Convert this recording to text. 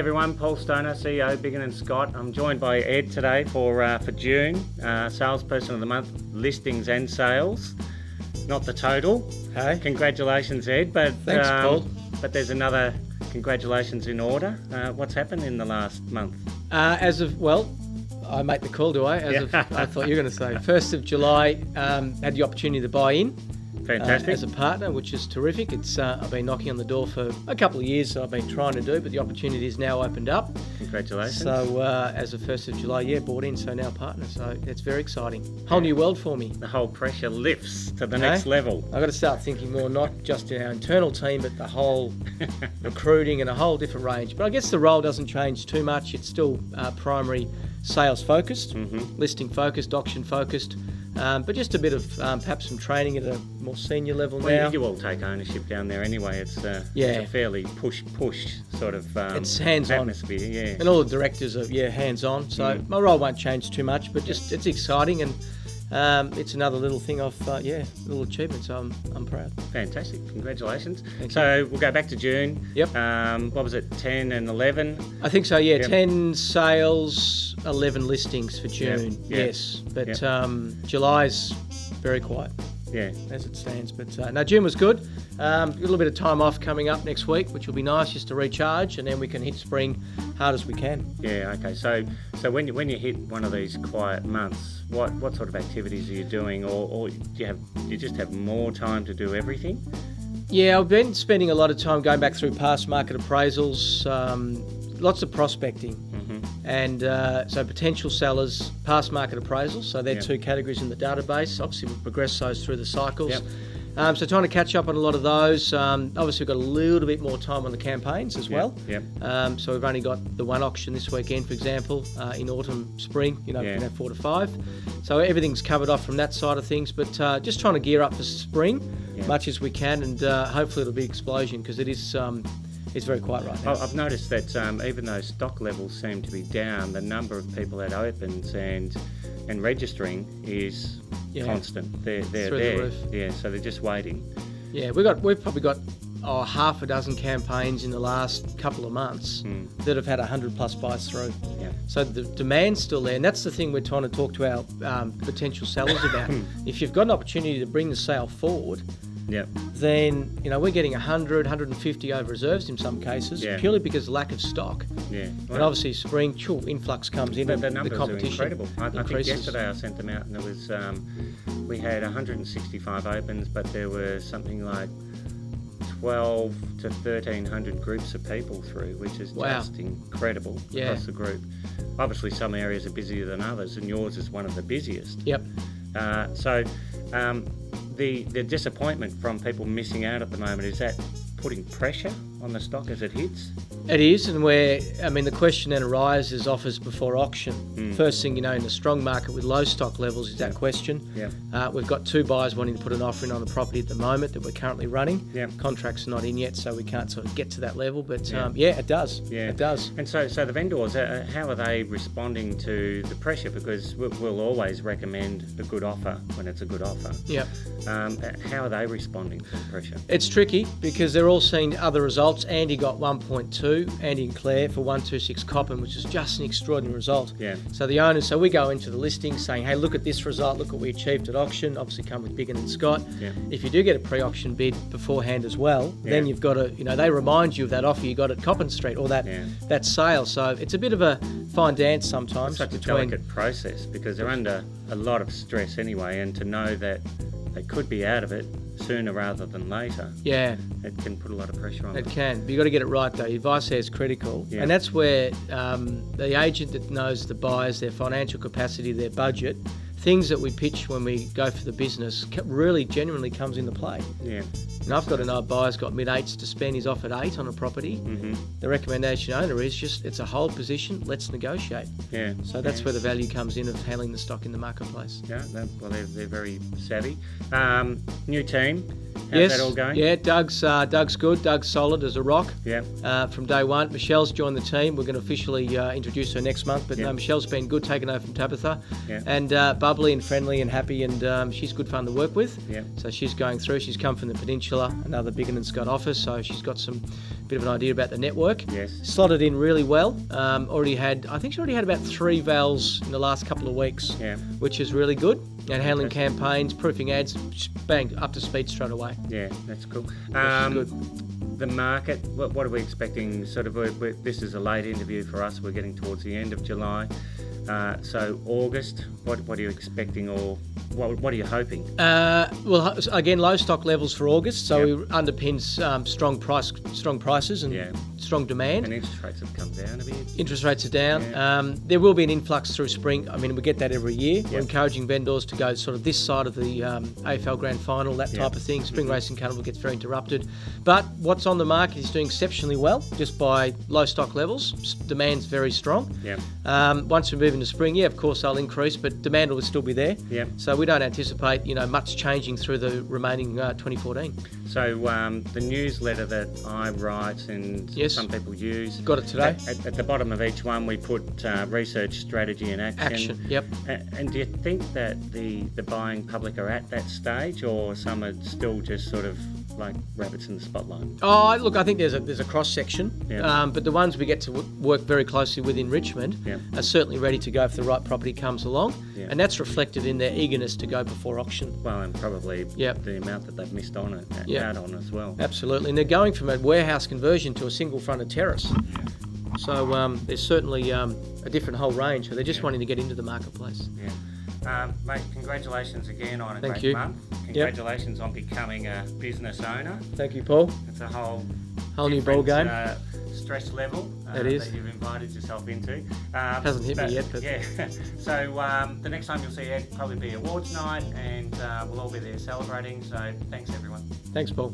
everyone, Paul Stoner, CEO, Biggin & Scott. I'm joined by Ed today for June, Salesperson of the Month, listings and sales. Not the total. Hey. Congratulations, Ed. But thanks, Paul. But there's another congratulations in order. What's happened in the last month? I make the call, do I? I thought you were going to say 1st of July, had the opportunity to buy in. Fantastic. As a partner, which is terrific. It's I've been knocking on the door for a couple of years, so I've been trying to do, but the opportunity is now opened up. Congratulations. So as of 1st of July, bought in, so now partner. So it's very exciting. Whole new world for me. The whole pressure lifts to the next level. I've got to start thinking more, not just in our internal team, but the whole recruiting and a whole different range. But I guess the role doesn't change too much. It's still primary sales focused, listing focused, auction focused. But just a bit of perhaps some training at a more senior level now. You all take ownership down there anyway. It's a fairly push sort of it's hands-on atmosphere. Yeah, and all the directors are hands-on. So my role won't change too much, but just it's exciting and it's another little thing of little achievement. So I'm proud. Fantastic, congratulations. Thank you. We'll go back to June. Yep. What was it? 10 and 11. I think so. Yeah, 10 sales, 11 listings for June. Yes, but July's very quiet. Yeah, as it stands. But no, June was good. A little bit of time off coming up next week, which will be nice just to recharge, and then we can hit spring hard as we can. Yeah. Okay. So when you hit one of these quiet months, what sort of activities are you doing, or do you just have more time to do everything? Yeah, I've been spending a lot of time going back through past market appraisals, lots of prospecting. And so potential sellers, past market appraisals, so they're two categories in the database. Obviously, we've progressed those through the cycles. So trying to catch up on a lot of those. Obviously, we've got a little bit more time on the campaigns as well. So we've only got the one auction this weekend, for example, in autumn, spring, we can have 4 to 5. So everything's covered off from that side of things, but just trying to gear up for spring much as we can, and hopefully it'll be explosion, because it is... it's very quiet right now. I've noticed that even though stock levels seem to be down, the number of people at opens and registering is constant. They're through there. The roof. Yeah, so they're just waiting. Yeah, we've probably got half a dozen campaigns in the last couple of months that have had 100 plus buys through. Yeah. So the demand's still there, and that's the thing we're trying to talk to our potential sellers about. If you've got an opportunity to bring the sale forward, then we're getting 100, 150 over reserves in some cases, purely because of lack of stock. Yeah, well, and obviously spring, influx comes in. The numbers the competition are incredible. I think yesterday I sent them out, and there was we had 165 opens, but there were something like 12 to 1,300 groups of people through, which is just incredible across the group. Obviously, some areas are busier than others, and yours is one of the busiest. Yep. The disappointment from people missing out at the moment, is that putting pressure on the stock as it hits? It is, and the question then arises, offers before auction. First thing in a strong market with low stock levels is that question. We've got 2 buyers wanting to put an offer in on the property at the moment that we're currently running. Contract's not in yet, so we can't sort of get to that level, but it does. It does. And so the vendors, how are they responding to the pressure? Because we'll always recommend a good offer when it's a good offer. How are they responding to the pressure? It's tricky because they're all seeing other results. Andy got 1.2, Andy and Claire for 126 Coppin, which is just an extraordinary result. So the owners, so we go into the listing saying, hey, look at this result, look what we achieved at auction, obviously come with Biggin & Scott. If you do get a pre-auction bid beforehand as well, then you've got to, they remind you of that offer you got at Coppin Street or that sale. So it's a bit of a fine dance sometimes. It's such a delicate process because they're under a lot of stress anyway, and to know that they could be out of it sooner rather than later. It can put a lot of pressure on them. It can. But you've got to get it right though. Your advice there is critical. And that's where the agent that knows the buyers, their financial capacity, their budget, things that we pitch when we go for the business really genuinely comes into play. And I've got to know a buyer's got mid-8s to spend, he's offered 8 on a property. The recommendation owner is just, it's a hold position, let's negotiate. So that's where the value comes in of handling the stock in the marketplace. They're very savvy. New team. How's that all going? Yeah, Doug's good. Doug's solid as a rock. From day one. Michelle's joined the team. We're going to officially introduce her next month. But no, Michelle's been good, taking over from Tabitha. And bubbly and friendly and happy, and she's good fun to work with. Yeah. So she's going through. She's come from the Peninsula, another Biggin and Scott office, so she's got some bit of an idea about the network. Yes. Slotted in really well. I think she already had about 3 vals in the last couple of weeks, Yeah. which is really good. And handling Interesting. campaigns, proofing ads, bang, up to speed straight away. Yeah, that's cool. Which is good. The market, what are we expecting? Sort of, this is a late interview for us. We're getting towards the end of July. So August, what are you expecting, or what are you hoping? Well, again, low stock levels for August, so Yep. it underpins strong prices and Yeah. strong demand. And interest rates have come down a bit. Interest rates are down. Yeah. There will be an influx through spring. I mean, we get that every year. We're Yep. encouraging vendors to go sort of this side of the AFL Grand Final, that Yep. type of thing. Spring Mhm. Racing Carnival gets very interrupted. But what's on the market is doing exceptionally well, just by low stock levels. Demand's very strong. Yeah. Once we move into spring, yeah, of course they'll increase, but demand will still be there. Yeah. So we don't anticipate, much changing through the remaining 2014. So the newsletter that I write and Yes. some people use. Got it today. At the bottom of each one, we put research, strategy, and action. Action, yep. And do you think that the buying public are at that stage, or some are still just sort of like rabbits in the spotlight? Oh, look, I think there's a cross section, Yeah. but the ones we get to work very closely with in Richmond Yeah. are certainly ready to go if the right property comes along, Yeah. and that's reflected in their eagerness to go before auction. Well, and probably Yep. the amount that they've missed on it, Yep. out on as well. Absolutely, and they're going from a warehouse conversion to a single-fronted terrace. So there's certainly a different whole range. So they're just wanting to get into the marketplace. Yeah. Mate, congratulations again on a Thank great you. month. Congratulations on becoming a business owner. Thank you, Paul. It's a whole New ball game. Stress level It is. that you've invited yourself into. Hasn't hit me yet, but yeah. So the next time you'll see Ed will probably be awards night, and we'll all be there celebrating. So thanks everyone. Thanks, Paul.